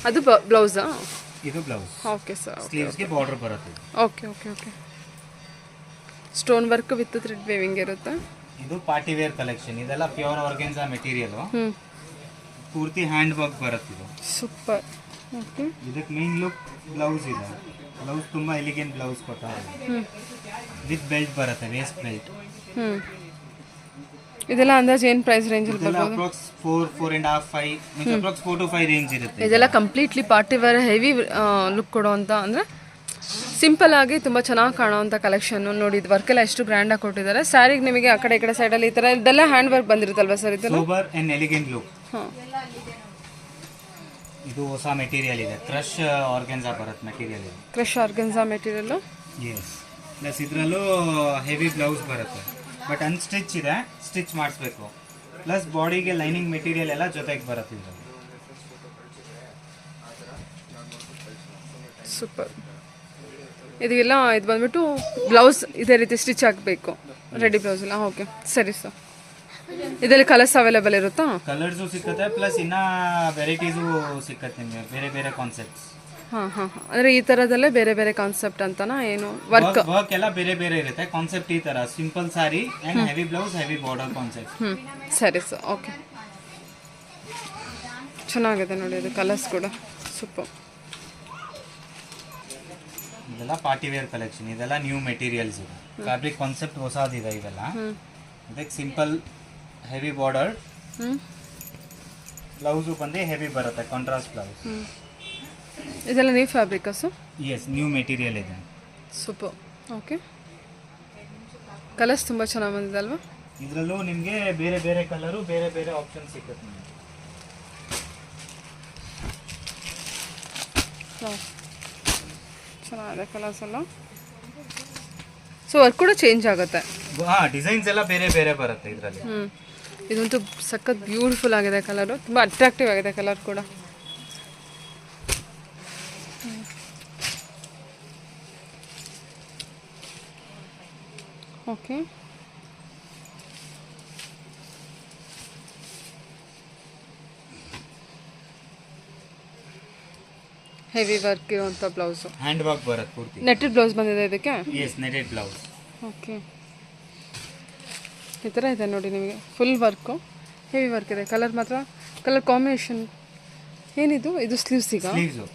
ಅದು ಬ್ಲೌಸಾ? ಇದು ಬ್ಲೌಸ್. Okay sir. ಸ್ಲೀವ್ಸ್ ಗೆ ಬಾರ್ಡರ್ ಬರುತ್ತೆ. Okay okay okay. Stone work with thread waving ಇರುತ್ತೆ. ಇದು ಪಾರ್ಟಿ ವೇರ್ ಕಲೆಕ್ಷನ್. ಇದೆಲ್ಲ ಪ್ಯೂರ್ ಆರ್ಗನ್ಸಾ ಮೆಟೀರಿಯಲ್, ಪೂರ್ತಿ ಹ್ಯಾಂಡ್ ವರ್ಕ್ ಬರುತ್ತೆ ಇದು. ಸೂಪರ್. ಓಕೆ, ಇದಕ್ಕೆ ಮೇನ್ ಲುಕ್ ಬ್ಲೌಸ್ ಇದೆ. ಬ್ಲೌಸ್ ತುಂಬಾ ಎಲಿಗೆಂಟ್ ಬ್ಲೌಸ್ ಕೊಟ್ಟಾರೆ. ವಿತ್ ಬೆಲ್ಟ್ ಬರುತ್ತೆ, ವೇಸ್ಟ್ ಬೆಲ್ಟ್. ಇದೆಲ್ಲ ಅಂದಾಜು ಏನು ಪ್ರೈಸ್ ರೇಂಜಲ್ಲಿ ಬರ್ಬೋದು? ಅಪ್ರಾಕ್ಸ್ 4.5 5 ಅಪ್ರಾಕ್ಸ್ 4 to 5 ರೇಂಜ್ ಇರುತ್ತೆ. ಇದೆಲ್ಲ completely party wear heavy look ಕೊಡೋವಂಥ, ಅಂದರೆ ಸಿಂಪಲ್ ಆಗಿ ತುಂಬ ಚೆನ್ನಾಗಿ ಕಾಣೋವಂಥ ಕಲೆಕ್ಷನ್. ನೋಡಿ, ಇದು ವರ್ಕ್ ಎಲ್ಲ ಎಷ್ಟು ಗ್ರ್ಯಾಂಡಾಗಿ ಕೊಟ್ಟಿದ್ದಾರೆ. ಸ್ಯಾರಿಗೆ ನಿಮಗೆ ಆ ಕಡೆ ಈ ಕಡೆ ಸೈಡಲ್ಲಿ ಈ ಥರ ಇದೆಲ್ಲ ಹ್ಯಾಂಡ್ ವರ್ಕ್ ಬಂದಿರುತ್ತಲ್ವಾ ಸರ್? ಇದೆಲ್ಲ ಸೋಬರ್ ಅಂಡ್ ಎಲಿಗೆಂಟ್ ಲುಕ್. ಹಾಂ, ಇದು ಹೊಸ ಮೆಟೀರಿಯಲ್ ಇದೆ, ಕ್ರಶ್ ಆರ್ಗನ್ಸಾ ಬರುತ್ತೆ ಮೆಟೀರಿಯಲ್ ಇದು. Crush organza material. Yes. Plus ಇದರಲ್ಲೂ ಹೆವಿ ಬ್ಲೌಸ್ ಬರುತ್ತೆ, ಬಟ್ ಅನ್ಸ್ಟಿಚ್ ಇದೆ, ಸ್ಟಿಚ್ ಮಾಡಿಸ್ಬೇಕು. ಪ್ಲಸ್ ಬಾಡಿಗೆ ಲೈನಿಂಗ್ ಮೆಟೀರಿಯಲ್ ಎಲ್ಲ ಜೊತೆಗೆ ಬರುತ್ತೆ ಇದರಲ್ಲಿ. ಸೂಪರ್. ಇದೆಲ್ಲ ಇದು ಬಂದ್ಬಿಟ್ಟು ಬ್ಲೌಸ್ ಇದೇ ರೀತಿ ಸ್ಟಿಚ್ ಆಗಬೇಕು, ರೆಡಿ ಬ್ಲೌಸ್ ಎಲ್ಲ. ಓಕೆ, ಸರಿ ಸರ್. ಇದರಲ್ಲಿ ಕಲರ್ಸ್ ಅವೈಲೇಬಲ್ ಇರುತ್ತಾ? ಕಲರ್ಸು ಸಿಕ್ಕತ್ತೆ, ಪ್ಲಸ್ ಇನ್ನ ವೆರೈಟೀಸು ಸಿಕ್ಕತ್ತೆ ನಿಮಗೆ, ಬೇರೆ ಬೇರೆ ಕಾನ್ಸೆಪ್ಟ್ಸ್. ಹಾಂ ಹಾಂ ಹಾಂ. ಅಂದರೆ ಈ ಥರದಲ್ಲೇ ಬೇರೆ ಬೇರೆ ಕಾನ್ಸೆಪ್ಟ್ ಅಂತನಾ ಏನು? ವರ್ಕ್ ಎಲ್ಲ ಬೇರೆ ಬೇರೆ ಇರುತ್ತೆ. ಕಾನ್ಸೆಪ್ಟ್ ಈ ತರ simple sari and heavy blouse, heavy border concept. ಸರಿ ಸರ್. ಓಕೆ, ಚೆನ್ನಾಗಿದೆ ನೋಡಿ, ಇದು ಕಲರ್ಸ್ ಕೂಡ ಸೂಪರ್. ಇದೆಲ್ಲ ಪಾರ್ಟಿ ವೇರ್ ಕಲೆಕ್ಷನ್. ಇದೆಲ್ಲ ನ್ಯೂ ಮೆಟೀರಿಯಲ್ಸ್ ಇದೆ. ಫ್ಯಾಬ್ರಿಕ್ ಕಾನ್ಸೆಪ್ಟ್ ಹೊಸದಿದೆ ಇವೆಲ್ಲ. ಇದಕ್ಕೆ ಸಿಂಪಲ್ ಹೆವಿ ಬಾರ್ಡರ್, ಬ್ಲೌಸು ಬಂದು ಹೆವಿ ಬರುತ್ತೆ, ಕಾಂಟ್ರಾಸ್ಟ್ ಬ್ಲೌಸ್. ಇದೆಲ್ಲ ನ್ಯೂ ಫ್ಯಾಬ್ರಿಕಾ ಸರ್? ಎಸ್, ನ್ಯೂ ಮೆಟೀರಿಯಲ್ ಇದೆ. ಸೂಪರ್. ಓಕೆ, ಕಲರ್ಸ್ ತುಂಬ ಚೆನ್ನಾಗಿ ಬಂದಿದೆ ಅಲ್ವಾ? ಇದರಲ್ಲೂ ನಿಮಗೆ ಬೇರೆ ಬೇರೆ ಕಲರು, ಬೇರೆ ಬೇರೆ ಆಪ್ಷನ್ ಸಿಗುತ್ತೆ ನಿಮಗೆ. ಚೆನ್ನಾಗಿದೆ ಕಲರ್ಸ್ ಎಲ್ಲ. ಸೊ ವರ್ಕ್ ಕೂಡ ಚೇಂಜ್ ಆಗುತ್ತೆ. ಹಾಂ, ಡಿಸೈನ್ಸ್ ಎಲ್ಲ ಬೇರೆ ಬೇರೆ ಬರುತ್ತೆ ಇದರಲ್ಲಿ. ಇದಂತೂ ಸಖತ್ ಬ್ಯೂಟಿಫುಲ್ ಆಗಿದೆ ಕಲರು, ತುಂಬ ಅಟ್ರಾಕ್ಟಿವ್ ಆಗಿದೆ ಕಲರ್ ಕೂಡ. ಓಕೆ, ಹೆವಿ ವರ್ಕ್ ಇರುವಂಥ ಬ್ಲೌಸು, ಹ್ಯಾಂಡ್ ವರ್ಕ್ ಬರುತ್ತೆ ಪೂರ್ತಿ. ನೆಟ್ಟೆಡ್ ಬ್ಲೌಸ್ ಬಂದಿದೆ ಇದಕ್ಕೆ? S, netted blouse. ಓಕೆ, ಈ ಥರ ಇದೆ ನೋಡಿ ನಿಮಗೆ, ಫುಲ್ ವರ್ಕು, ಹೆವಿ ವರ್ಕ್ ಇದೆ. ಕಲರ್ ಮಾತ್ರ, ಕಲರ್ ಕಾಂಬಿನೇಷನ್ ಏನಿದು? ಇದು ಸ್ಲೀವ್ಸಿಗ? ಸ್ಲೀವ್ಸು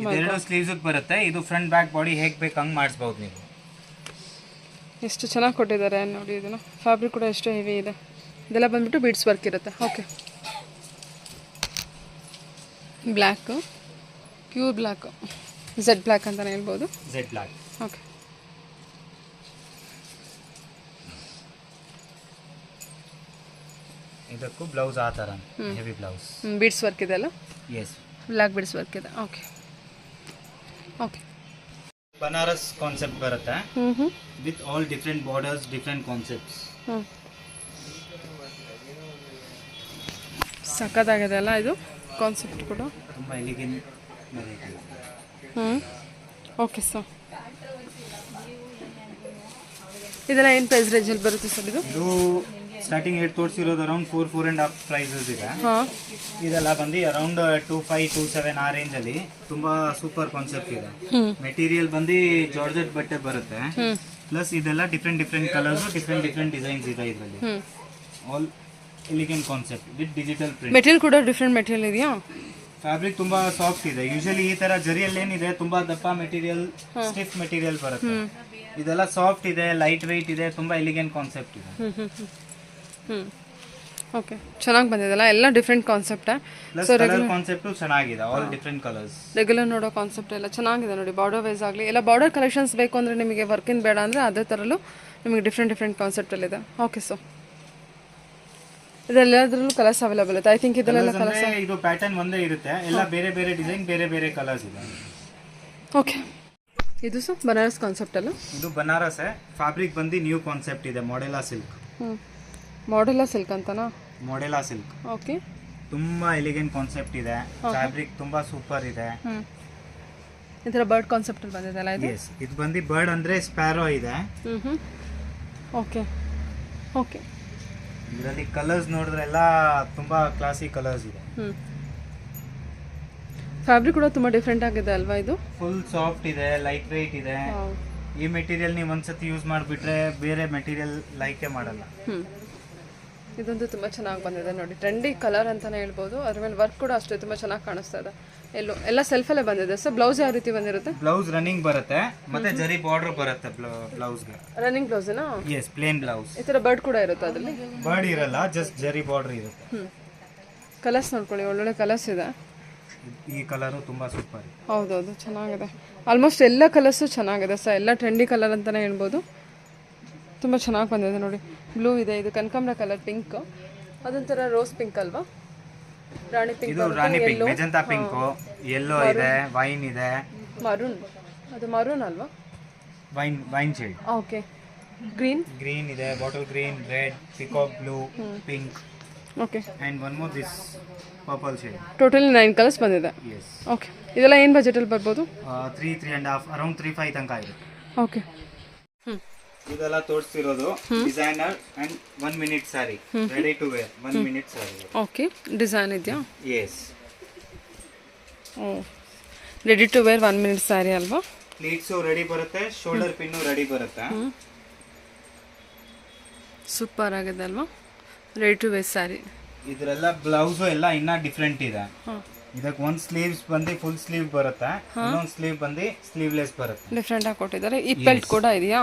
ಇದೆರಡು ಸ್ಲೀವ್ಸ್ ಬರುತ್ತೆ. ಇದು ಫ್ರಂಟ್ ಬ್ಯಾಕ್ ಬಾಡಿ ಹೇಗೆ ಬೇಕು ಹಂಗೆ ಮಾಡಿಸ್ಬೋದು ನೀವು. ಎಷ್ಟು ಚೆನ್ನಾಗಿ ಕೊಟ್ಟಿದ್ದಾರೆ ನೋಡಿ. ಇದನ್ನು ಫ್ಯಾಬ್ರಿಕ್ ಕೂಡ ಎಷ್ಟು ಹೆವಿ ಇದೆ. ಇದೆಲ್ಲ ಬಂದ್ಬಿಟ್ಟು ಬೀಡ್ಸ್ ವರ್ಕ್ ಇರುತ್ತೆ. Okay, black, pure black, Z black ಅಂತಲೇ ಹೇಳ್ಬೋದು. Z black. ಓಕೆ, ಇದಕ್ಕೂ ಬ್ಲೌಸ್ ಆ ಥರ ಹೆವಿ ಬ್ಲೌಸ್. ಬೀಡ್ಸ್ ವರ್ಕ್ ಇದೆ ಅಲ್ಲ? ಎಸ್, ಬ್ಲ್ಯಾಕ್ ಬೀಡ್ಸ್ ವರ್ಕ್ ಇದೆ. ಓಕೆ ಓಕೆ, ಬನಾರಸ್ ಕಾನ್ಸೆಪ್ಟ್ ಬರುತ್ತೆ with all different borders, different concepts. ಸಖತ್ತಾಗಿದೆ ಅಲ್ಲ ಇದು ಕಾನ್ಸೆಪ್ಟ್ ಕೂಡ, ತುಂಬ ಎಲಿಗೆಂಟ್ ವೆರೈಟಿ. Okay sir. ಇದೆಲ್ಲ ಏನು ಪ್ರೈಸ್ ರೇಂಜಲ್ಲಿ ಬರುತ್ತೆ ಸರ್? ಇದು ಸ್ಟಾರ್ಟಿಂಗ್ ರೇಟ್ ತೋರಿಸಿರೋದು ಅರೌಂಡ್ 4.5 ಪ್ರೈಸಸ್ ಇದೆ. ಇದೆಲ್ಲ ಬಂದು ಅರೌಂಡ್ 2.5 2.7 ಆ ರೇಂಜ್ ಅಲ್ಲಿ ತುಂಬಾ ಸೂಪರ್ ಕಾನ್ಸೆಪ್ಟ್ ಇದೆ. ಮೆಟೀರಿಯಲ್ ಬಂದು ಜಾರ್ಜೆಟ್ ಬಟ್ಟೆ ಬರುತ್ತೆ. ಪ್ಲಸ್ ಇದೆಲ್ಲ different different colours, different different designs ಇದೆ ಇದರಲ್ಲಿ. All elegant concept with digital print. Material ಕೂಡ ಡಿಫ್ರೆಂಟ್ ಮೆಟೀರಿಯಲ್ ಇದೆಯಾ? ಫ್ಯಾಬ್ರಿಕ್ ತುಂಬಾ ಸಾಫ್ಟ್ ಇದೆ. ಯೂಶಲಿ ಈ ತರ ಜರಿಯಲ್ಲಿ ಏನಿದೆ ತುಂಬಾ ದಪ್ಪ ಮೆಟೀರಿಯಲ್, ಸ್ಟಿಫ್ ಮೆಟೀರಿಯಲ್ ಬರುತ್ತೆ. ಇದೆಲ್ಲ ಸಾಫ್ಟ್ ಇದೆ, ಲೈಟ್ ವೆಯ್ಟ್ ಇದೆ, ತುಂಬಾ ಎಲಿಗೆಂಟ್ ಕಾನ್ಸೆಪ್ಟ್ ಇದೆ. ಓಕೆ, ಚೆನ್ನಾಗಿ ಬಂದಿದೆಲ್ಲ, ಎಲ್ಲ ಡಿಫ್ರೆಂಟ್ ಕಾನ್ಸೆಪ್ಟೇ. ಪ್ಲಸ್ ಕಲರ್ ಕಾನ್ಸೆಪ್ಟು ಚೆನ್ನಾಗಿದೆ, ಆಲ್ ಡಿಫ್ರೆಂಟ್ ಕಲರ್ಸ್. ರೆಗ್ಯುಲರ್ ನೋಡೋ ಕಾನ್ಸೆಪ್ಟ್ ಎಲ್ಲ ಚೆನ್ನಾಗಿದೆ ನೋಡಿ. ಬಾರ್ಡರ್ ವೈಸ್ ಆಗಲಿ ಎಲ್ಲ ಬಾರ್ಡರ್ ಕಲೆಕ್ಷನ್ಸ್ ಬೇಕು ಅಂದರೆ ನಿಮಗೆ ವರ್ಕಿನ್ ಬೇಡ ಅಂದರೆ ಅದೇ ಥರಲ್ಲೂ ನಿಮಗೆ ಡಿಫ್ರೆಂಟ್ ಕಾನ್ಸೆಪ್ಟಲ್ಲಿದೆ. ಓಕೆ, ಸೊ ಇದೆಲ್ಲದರಲ್ಲೂ ಕಲರ್ಸ್ ಅವೈಲೇಬಲ್ ಇದೆ. ಐ ಥಿಂಕ್ ಇದೆಲ್ಲ ಕಲರ್ಸ್. ಇದು ಪ್ಯಾಟರ್ನ್ ಒಂದೇ ಇರುತ್ತೆ, ಎಲ್ಲ ಬೇರೆ ಬೇರೆ ಡಿಸೈನ್, ಬೇರೆ ಬೇರೆ ಕಲರ್ಸ್ ಇದೆ. ಓಕೆ, ಇದು ಸರ್ ಬನಾರಸ್ ಕಾನ್ಸೆಪ್ಟ್ ಅಲ್ಲ? ಇದು ಬನಾರಸ್ ಫ್ಯಾಬ್ರಿಕ್ ಬಂದು ನ್ಯೂ ಕಾನ್ಸೆಪ್ಟ್ ಇದೆ, ಮಾಡೆಲಾ ಸಿಲ್ಕ್. ಮಾಡೆಲಾ ಸಿಲ್ಕ್ ಅಂತನಾ? ಮಾಡೆಲಾ ಸಿಲ್ಕ್. ಓಕೆ, ತುಂಬಾ ಎಲಿಗೆಂಟ್ ಕಾನ್ಸೆಪ್ಟ್ ಇದೆ, ಫ್ಯಾಬ್ರಿಕ್ ತುಂಬಾ ಸೂಪರ್ ಇದೆ. ಈ ಥರ ಬರ್ಡ್ ಕಾನ್ಸೆಪ್ಟ್ ಅಲ್ಲಿ ಬಂದಿದೆಲ್ಲ ಇದು? ಎಸ್, ಇದು ಬಂದು ಬರ್ಡ್ ಅಂದ್ರೆ ಸ್ಪ್ಯಾರೋ ಇದೆ. ಓಕೆ ಓಕೆ, ಇದರಲ್ಲಿ ಕಲರ್ಸ್ ನೋಡಿದ್ರೆ ಎಲ್ಲ ತುಂಬಾ ಕ್ಲಾಸಿಕ್ ಕಲರ್ಸ್ ಇದೆ. ಫ್ಯಾಬ್ರಿಕ್ ಕೂಡ ತುಂಬಾ ಡಿಫ್ರೆಂಟ್ ಆಗಿದೆ ಅಲ್ವಾ ಇದು? ಫುಲ್ ಸಾಫ್ಟ್ ಇದೆ, ಲೈಟ್ ವೆಯ್ಟ್ ಇದೆ. ಈ ಮೆಟೀರಿಯಲ್ ನೀವು ಒಂದ್ಸತಿ ಯೂಸ್ ಮಾಡಿಬಿಟ್ರೆ ಬೇರೆ ಮೆಟೀರಿಯಲ್ ಲೈಕೇ ಮಾಡಲ್ಲ. ಇದಂತೂ ತುಂಬ ಚೆನ್ನಾಗಿ ಬಂದಿದೆ ನೋಡಿ, ಟ್ರೆಂಡಿ ಕಲರ್ ಅಂತಾನೆ ಹೇಳ್ಬೋದು. ಅದ್ರ ಮೇಲೆ ವರ್ಕ್ ಕೂಡ ಅಷ್ಟೇ ತುಂಬ ಚೆನ್ನಾಗಿ ಕಾಣಿಸ್ತಾ ಇದೆ. ಎಲ್ಲ ಸೆಲ್ಫಲ್ಲೇ ಬಂದಿದೆ. ಸೊ ಬ್ಲೌಸ್ ಯಾವ ರೀತಿ ಬಂದಿರುತ್ತೆ? ಬ್ಲೌಸ್ ರನ್ನಿಂಗ್ ಬರುತ್ತೆ, ಮತ್ತೆ ಜರಿ ಬಾರ್ಡರ್ ಬರುತ್ತೆ ಬ್ಲೌಸ್ಗೆ. ರನ್ನಿಂಗ್ ಬ್ಲೌಸ್ನಾ? Yes, plain blouse. ಈ ಥರ ಬರ್ಡ್ ಕೂಡ ಇರುತ್ತೆ ಅದರಲ್ಲಿ? ಬರ್ಡ್ ಇರಲ್ಲ, ಜಸ್ಟ್ ಜರಿ ಬಾರ್ಡರ್ ಇರುತ್ತೆ. ಕಲರ್ಸ್ ನೋಡ್ಕೊಳ್ಳಿ, ಒಳ್ಳೊಳ್ಳೆ ಕಲರ್ಸ್ ಇದೆ. ಈ ಕಲರು ತುಂಬಾ ಸೂಪರ್. ಹೌದೌದು, ಚೆನ್ನಾಗಿದೆ. ಆಲ್ಮೋಸ್ಟ್ ಎಲ್ಲ ಕಲರ್ಸು ಚೆನ್ನಾಗಿದೆ ಸರ್, ಎಲ್ಲ ಟ್ರೆಂಡಿ ಕಲರ್ ಅಂತಲೇ ಹೇಳ್ಬೋದು. ತುಂಬ ಚೆನ್ನಾಗಿ ಬಂದಿದೆ ನೋಡಿ. ಬ್ಲೂ ಇದೆ, ಇದು ಕನಕಾಂಬರ ಕಲರ್, ಪಿಂಕ್, ಅದೊಂಥರ ರೋಸ್ ಪಿಂಕ್ ಅಲ್ವಾ? ರಾಣಿ ಪಿಂಕ್. ಇದು rani pink, magenta pink, yellow ಇದೆ, ವೈನ್ ಇದೆ, ಮರೂನ್. ಅದು ಮರೂನ್ ಅಲ್ವಾ? Wine shade. ಓಕೆ, ಗ್ರೀನ್ ಇದೆ, bottle green, red, peacock blue, pink. Okay, and one more this purple shade. Totally 9 colours ಬಂದಿದೆ. Yes. Okay, ಇದೆಲ್ಲ ಏನು ಬಜೆಟಲ್ಲಿ ಬರ್ಬೋದು? 3.5 ಅರೌಂಡ್ 3.5 ತನಕ ಇದೆ. ಓಕೆ, ಇದೆಲ್ಲ ತೋರಿಸ್ತಿರೋದು designer and 1 minute sari, ready to wear 1 minute sari. Okay, design ಇದೆಯಾ? Yes. Ready to wear 1 minute sari ಅಲ್ವಾ? ಪ್ಲೀಟ್ಸು ರೆಡಿ ಬರುತ್ತೆ, ಶೋಲ್ಡರ್ ಪಿನ್ನು ರೆಡಿ ಬರುತ್ತೆ. ಸೂಪರ್ ಆಗಿದೆ ಅಲ್ವಾ? Ready to wear sari. ಇದರೆಲ್ಲ ಬ್ಲೌಸು ಎಲ್ಲ ಇನ್ನ ಡಿಫ್ರೆಂಟ್ ಇದೆ. ಇದಕ್ಕೆ ಒಂದು ಸ್ಲೀವ್ಸ್ ಬಂದು ಫುಲ್ ಸ್ಲೀವ್ ಬರುತ್ತೆ, ಇನ್ನೊಂದು ಸ್ಲೀವ್ ಬಂದು ಸ್ಲೀವ್ಲೆಸ್ ಬರುತ್ತೆ. ಡಿಫ್ರೆಂಟ್ ಆಗಿ ಕೊಟ್ಟಿದ್ದಾರೆ. ಈ ಬೆಲ್ಟ್ ಕೂಡ ಇದೆಯಾ?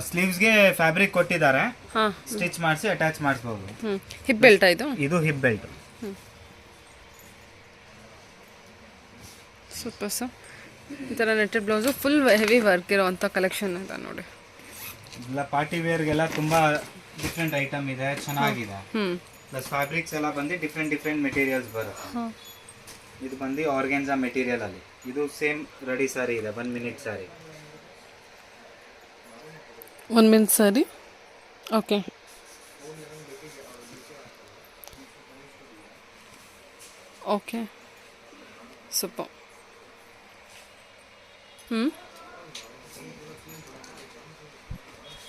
ಸ್ಲೀವ್ಸ್ಗೆ ಫ್ಯಾಬ್ರಿಕ್ ಕೊಟ್ಟಿದ್ದಾರೆ, ಸ್ಟಿಚ್ ಮಾಡಿಸಿ ಅಟ್ಯಾಚ್ ಮಾಡಿಸಬಹುದು. ಹಿಪ್ ಬೆಲ್ಟ್ ಇದು? ಇದು ಹಿಪ್ ಬೆಲ್ಟ್. Super sir. ಈ ಥರ netted blouse full heavy work ಇರೋವಂಥ ಕಲೆಕ್ಷನ್ ಇದೆ ನೋಡಿ. ಎಲ್ಲ ಪಾರ್ಟಿ ವೇರ್ಗೆಲ್ಲ ತುಂಬಾ ಡಿಫ್ರೆಂಟ್ ಐಟಮ್ ಇದೆ, ಚೆನ್ನಾಗಿದೆ. ಪ್ಲಸ್ ಫ್ಯಾಬ್ರಿಕ್ಸ್ ಎಲ್ಲ ಬಂದು ಡಿಫ್ರೆಂಟ್ ಮೆಟೀರಿಯಲ್ಸ್ ಬರುತ್ತೆ. ಇದು ಬಂದು ಆರ್ಗೆನ್ಜಾ ಮೆಟೀರಿಯಲ್ ಅಲ್ಲಿ. ಇದು ಸೇಮ್ ರೆಡಿ ಸ್ಯಾರಿ ಇದೆ, 1 minute sari. 1 minute sari. Okay, okay, super.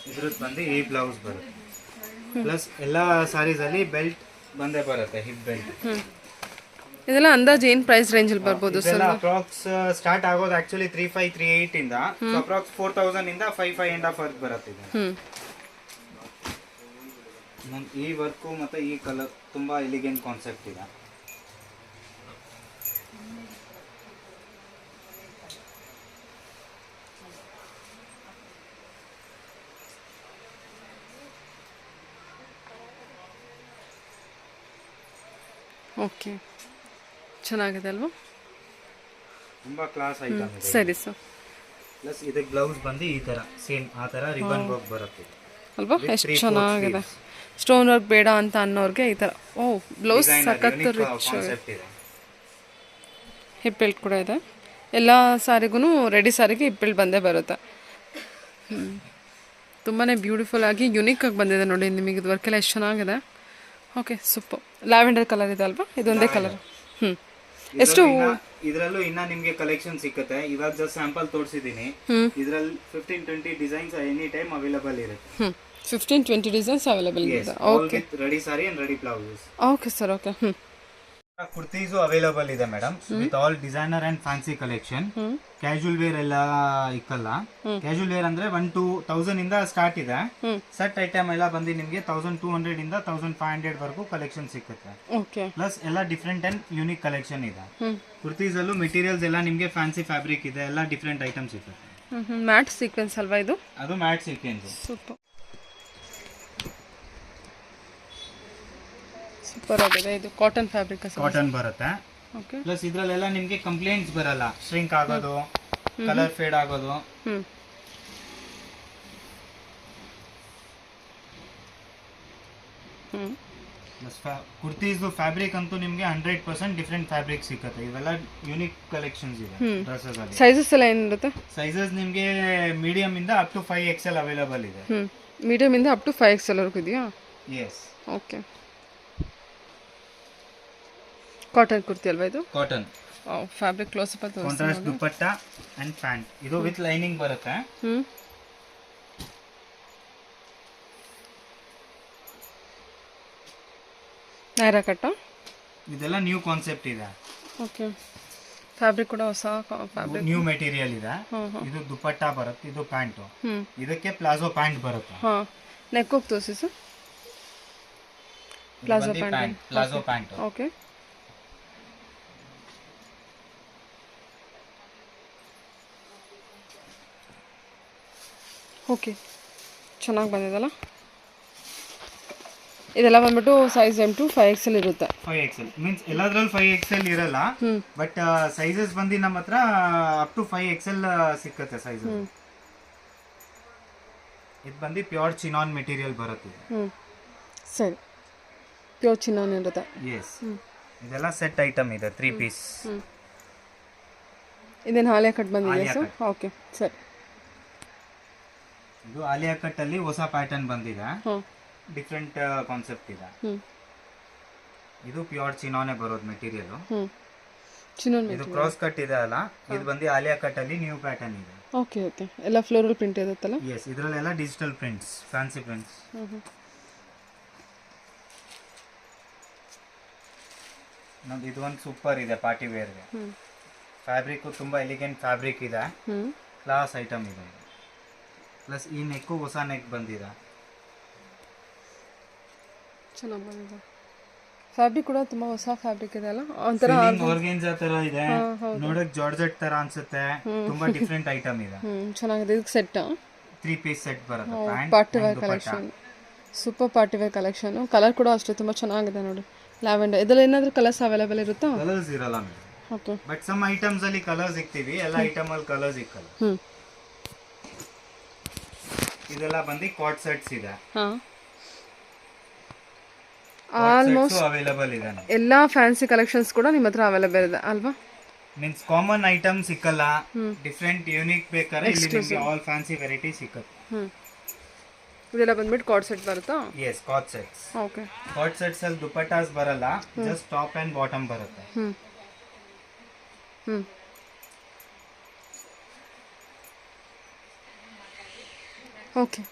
ಇದ್ರದ್ದು ಬಂದು ಈ ಬ್ಲೌಸ್ ಬರುತ್ತೆ. ಪ್ಲಸ್ ಎಲ್ಲ ಸ್ಯಾರೀಸ್ ಅಲ್ಲಿ ಬೆಲ್ಟ್ ಬಂದೇ ಬರುತ್ತೆ, ಹಿಪ್ ಬೆಲ್ಟ್. ಇದೆಲ್ಲ ಅಂದಾಜು ಏನು ಪ್ರೈಸ್ ರೇಂಜಲ್ಲಿ ಬರ್ಬೋದು ಸರ್? ಅಪ್ರಾಕ್ಸ್ ಸ್ಟಾರ್ಟ್ ಆಗೋದು ಆಕ್ಚುಲಿ 3,538 ಇಂದ, ಅಪ್ರಾಕ್ಸ್ 4,000 ಇಂದ 5,500 ವರ್ಕ್ ಬರುತ್ತೆ ಇದು. ಈ ವರ್ಕು ಮತ್ತೆ ಈ ಕಲರ್ ತುಂಬಾ ಎಲಿಗೆಂಟ್ ಕಾನ್ಸೆಪ್ಟ್ ಇದೆ. ಓಕೆ, ಚೆನ್ನಾಗಿದೆ ಅಲ್ವಾ? ತುಂಬಾ ಕ್ಲಾಸ್ ಐಟಮ್ ಇದೆ. ಸರಿ ಸರ್. ಪ್ಲಸ್ ಇದಕ್ಕೆ ಬ್ಲೌಸ್ ಬಂದು ಈ ತರ ಸೇಮ್ ಆ ತರ ರಿಬನ್ ವರ್ಕ್ ಬರುತ್ತೆ ಅಲ್ವಾ? ಎಷ್ಟು ಚೆನ್ನಾಗಿದೆ. ಸ್ಟೋನ್ ವರ್ಕ್ ಬೇಡ ಅಂತ ಅನ್ನೋರ್ಗೆ ಈ ತರ. ಓ, ಬ್ಲೌಸ್ ಸಖತ್ ರಿಚ್. ಹಿಪ್ ಬೆಲ್ಟ್ ಕೂಡ ಇದೆ. ಎಲ್ಲ ಸಾರಿಗೂ ರೆಡಿ ಸಾರಿಗೆ ಹಿಪ್ ಬೆಲ್ಟ್ ಬಂದೇ ಬರುತ್ತೆ. ತುಂಬಾ ಬ್ಯೂಟಿಫುಲ್ ಆಗಿ ಯುನೀಕ್ ಆಗಿ ಬಂದಿದೆ ನೋಡಿ. ನಿಮಗೆ ಇದು ವರ್ಕೆಲ್ಲ ಎಷ್ಟು ಚೆನ್ನಾಗಿದೆ. Okay, super. ಲ್ಯಾವೆಂಡರ್ ಕಲರ್ ಇದೆ ಅಲ್ವಾ? ಇದೊಂದೇ ಕಲರ್. ಎಷ್ಟು? ಇದರಲ್ಲೂ ಇನ್ನ ನಿಮಗೆ ಕಲೆಕ್ಷನ್ ಸಿಕ್ಕುತ್ತೆ. ಇವಾಗ ಜಸ್ಟ್ ಸ್ಯಾಂಪಲ್ ತೋರಿಸಿದೀನಿ. ಇದರಲ್ಲಿ 15-20 ಡಿಸೈನ್ಸ್ ಎನಿ ಟೈಮ್ ಅವೈಲೇಬಲ್ ಇರುತ್ತೆ. 15-20 ಡಿಸೈನ್ಸ್ ಅವೈಲೇಬಲ್ ಇದೆ. Okay, ready sari and ready blouses. Okay sir. Okay, kurtis available ಇದೆ madam, with all designer and fancy collection. Casual wear ಎಲ್ಲ ಇಕ್ಕಲ್ಲ. ಕ್ಯಾಶುವಲ್ ವೇರ್ ಅಂದ್ರೆ 1,000 ಇಂದ ಸ್ಟಾರ್ಟ್ ಇದೆ. ಸೆಟ್ ಐಟಮ್ ಎಲ್ಲ ಬಂದು ನಿಮಗೆ 1,200 ಇಂದ 1,500 ವರೆಗೂ ಕಲೆಕ್ಷನ್ ಸಿಕ್ಕುತ್ತೆ. ಪ್ಲಸ್ ಎಲ್ಲ ಡಿಫ್ರೆಂಟ್ ಅಂಡ್ ಯೂನಿಕ್ ಕಲೆಕ್ಷನ್ ಇದೆ. ಕುರ್ತೀಸ್ ಅಲ್ಲೂ ಮೆಟೀರಿಯಲ್ಸ್ ಎಲ್ಲ ನಿಮಗೆ ಫ್ಯಾನ್ಸಿ ಫ್ಯಾಬ್ರಿಕ್ ಇದೆ, ಎಲ್ಲ ಡಿಫ್ರೆಂಟ್ ಐಟಮ್ಸ್ ಸಿಗುತ್ತೆ. ಮ್ಯಾಟ್ ಸೀಕ್ವೆನ್ಸ್ ಅಲ್ವಾ ಇದು? ಅದು ಮ್ಯಾಟ್ ಸೀಕ್ವೆನ್ಸ್. ಸೂಪರ್. ಸೂಪರ್ ಆಗಿದೆ. ಇದು ಕಾಟನ್ ಫ್ಯಾಬ್ರಿಕ್ ಸರ್. ಕಾಟನ್ ಬರುತ್ತೆ. ಓಕೆ. ಪ್ಲಸ್ ಇದ್ರಲ್ಲೆಲ್ಲ ನಿಮಗೆ ಕಂಪ್ಲೇಂಟ್ಸ್ ಬರಲ್ಲ, ಶ್ರಿಂಕ್ ಆಗೋದು, ಕಲರ್ ಫೇಡ್ ಆಗೋದು. ಕುರ್ತೀಸ್ ಫ್ಯಾಬ್ರಿಕ್ ಅಂತೂ ನಿಮಗೆ 100% ಡಿಫ್ರೆಂಟ್ ಫ್ಯಾಬ್ರಿಕ್ ಸಿಗುತ್ತೆ. ಇವೆಲ್ಲ ಯೂನಿಕ್ ಕಲೆಕ್ಷನ್ಸ್ ಇದೆ ಡ್ರೆಸ್ಸಸ್ ಅಲ್ಲಿ. ಸೈಜಸ್ ಎಲ್ಲ ಏನಿರುತ್ತೆ? ಸೈಜಸ್ ನಿಮಗೆ ಮೀಡಿಯಂ ಇಂದ ಅಪ್ ಟು 5XL ಅವೈಲೇಬಲ್ ಇದೆ. ಮೀಡಿಯಂ ಇಂದ ಅಪ್ ಟು 5XL ವರೆಗೂ ಇದೆಯಾ? ಎಸ್. ಓಕೆ. ಕಾಟನ್ ಕುರ್ತಿ ಅಲ್ವಾ ಇದು? ಕಾಟನ್. ಫ್ಯಾಬ್ರಿಕ್ ಕ್ಲೋಸ್ ಅಪ್ ಅಂತ ಕಾಂಟ್ರಾಸ್ಟ್ ದುಪಟ್ಟ ಅಂಡ್ ಪ್ಯಾಂಟ್. ಇದು ವಿತ್ ಲೈನಿಂಗ್ ಬರುತ್ತೆ. ನೈರಾ ಕಟ್ಟ. ಇದೆಲ್ಲ ನ್ಯೂ ಕಾನ್ಸೆಪ್ಟ್ ಇದೆ. ಓಕೆ. ಫ್ಯಾಬ್ರಿಕ್ ಕೂಡ ಹೊಸ ಫ್ಯಾಬ್ರಿಕ್, ನ್ಯೂ ಮೆಟೀರಿಯಲ್ ಇದೆ. ಇದು ದುಪಟ್ಟ ಬರುತ್ತೆ, ಇದು ಪ್ಯಾಂಟ್. ಇದಕ್ಕೆ ಪ್ಲಾಜೋ ಪ್ಯಾಂಟ್ ಬರುತ್ತೆ. ಹಾ, ನೆಕ್ ಹೋಗಿ ತೋರಿಸಿ sir. Palazzo pant. Palazzo pant. Okay. Okay, ಚೆನ್ನಾಗಿ ಬಂದಿದಲ್ಲ. ಇದೆಲ್ಲ ಬಂದ್ಬಿಟ್ಟು ಸೈಜ್ M to 5XL ಇರುತ್ತೆ. 5XL ಮೀನ್ಸ್ ಎಲ್ಲದ್ರಲ್ಲಿ 5XL ಇರಲ್ಲ, ಬಟ್ ಸೈಜಸ್ ಬಂದು ನಮ್ಮ ಹತ್ರ ಅಪ್ ಟು 5XL ಸಿಕ್ಕತ್ತೆ ಸೈಜ್. ಇದು ಬಂದು ಪ್ಯೂರ್ ಚಿನಾನ್ ಮೆಟೀರಿಯಲ್ ಬರುತ್ತೆ. ಸರಿ, ಪ್ಯೂರ್ ಚಿನಾನ್ ಇರುತ್ತೆ. ಎಸ್. ಇದೆಲ್ಲ ಸೆಟ್ ಐಟಮ್ ಇದೆ, 3 ಪೀಸ್. ಇದೇನು ಆಲಿಯಾ ಕಟ್ ಬಂದಿದೆ ಸರ್? ಓಕೆ, ಸರಿ. ಇದು ಆಲಿಯಾ ಕಟ್ ಅಲ್ಲಿ ಹೊಸ ಪ್ಯಾಟರ್ನ್ ಬಂದಿದೆ, ಡಿಫ್ರೆಂಟ್ ಕಾನ್ಸೆಪ್ಟ್ ಇದೆ. ಇದು ಪ್ಯೂರ್ ಚಿನಾನೇ ಬರೋದು ಮೆಟೀರಿಯಲ್. ಇದು ಕ್ರಾಸ್ ಕಟ್ ಇದೆ ಅಲ್ಲ, ಇದು ಬಂದು ಆಲಿಯಾ ಕಟ್ ಅಲ್ಲಿ ನ್ಯೂ ಪ್ಯಾಟರ್ನ್ ಇದೆ. Okay okay. ಎಲ್ಲ ಫ್ಲೋರಲ್ ಪ್ರಿಂಟ್ ಇರುತ್ತಲ್ಲ? ಎಸ್. ಇದರಲ್ಲೆಲ್ಲ ಡಿಜಿಟಲ್ ಪ್ರಿಂಟ್ಸ್, ಫ್ಯಾನ್ಸಿ ಪ್ರಿಂಟ್ಸ್. ನಮ್ದು ಇದು ಒಂದು ಸೂಪರ್ ಇದೆ ಪಾರ್ಟಿ ವೇರ್ಗೆ. ಫ್ಯಾಬ್ರಿಕ್ ತುಂಬಾ ಎಲಿಗೆಂಟ್ ಫ್ಯಾಬ್ರಿಕ್ ಇದೆ, ಕ್ಲಾಸ್ ಐಟಮ್ ಇದೆ. ಪ್ಲಸ್ ಈ ನೆಕ್ಕು ಹೊಸ ನೆಕ್ ಬಂದಿದೆ, ಚೆನ್ನಾಗಿ ಬಂದಿದೆ. ಫ್ಯಾಬ್ರಿಕ್ ಕೂಡ ತುಂಬಾ ಹೊಸ ಫ್ಯಾಬ್ರಿಕ್ ಇದೆ ಅಲ್ಲ, ಒಂಥರ ಆರ್ಗೆನ್ಜಾ ತರ ಇದೆ, ನೋಡಕ್ ಜಾರ್ಜೆಟ್ ತರ ಅನ್ಸುತ್ತೆ. ತುಂಬಾ ಡಿಫ್ರೆಂಟ್ ಐಟಮ್ ಇದೆ. ಚೆನ್ನಾಗಿದೆ. ಇದು ಸೆಟ್ 3 ಪೀಸ್ ಸೆಟ್ ಬರುತ್ತೆ. Party wear collection, super party wear collection. Colour ಕೂಡ ಅಷ್ಟೇ ತುಂಬಾ ಚೆನ್ನಾಗಿದೆ ನೋಡಿ. ಲ್ಯಾವೆಂಡರ್. ಇದರಲ್ಲಿ ಏನಾದರೂ ಕಲರ್ಸ್ ಅವೈಲೇಬಲ್ ಇರುತ್ತಾ? ಕಲರ್ಸ್ ಇರಲ್ಲ, ಓಕೆ. ಬಟ್ ಸಮ್ ಐಟಮ್ಸ್ ಅಲ್ಲಿ ಕಲರ್ಸ್ ಸಿಗ್ತೀವಿ, ಎಲ್ಲ ಐಟಮ್ ಅಲ್ಲಿ ಕಲರ್ಸ್ ಸಿಕ್ಕಲ್ಲ. ಇದೆಲ್ಲ ಬಂದು ಕಾಟ್ ಸೆಟ್ಸ್ ಇದೆ. ಆಲ್ಮೋಸ್ಟ್ ಅವೈಲೇಬಲ್ ಇದೆ. ಎಲ್ಲಾ ಫ್ಯಾನ್ಸಿ ಕಲೆಕ್ಷನ್ಸ್ ಕೂಡ ನಿಮ್ಮ ಹತ್ರ ಅವೈಲೇಬಲ್ ಇದೆ ಅಲ್ವಾ? ಮೀನ್ಸ್ ಕಾಮನ್ ಐಟಮ್ ಸಿಕ್ಕಲ್ಲ, ಡಿಫ್ರೆಂಟ್ ಯೂನಿಕ್ ಬೇಕಾದ್ರೆ ಇಲ್ಲಿ ನಿಮಗೆ ಆಲ್ ಫ್ಯಾನ್ಸಿ ವೆರೈಟಿ ಸಿಕ್ಕತ್ತೆ. ಇದೆಲ್ಲ ಬಂದ್ಬಿಟ್ಟು ಕಾರ್ಡ್ ಸೆಟ್ ಬರುತ್ತಾ? Yes, coord sets. Okay. Coord sets ಅಲ್ಲಿ ದುಪಟ್ಟಾಸ್ ಬರಲ್ಲ, ಜಸ್ಟ್ ಟಾಪ್ ಅಂಡ್ ಬಾಟಮ್ ಬರುತ್ತೆ. ಓಕೆ.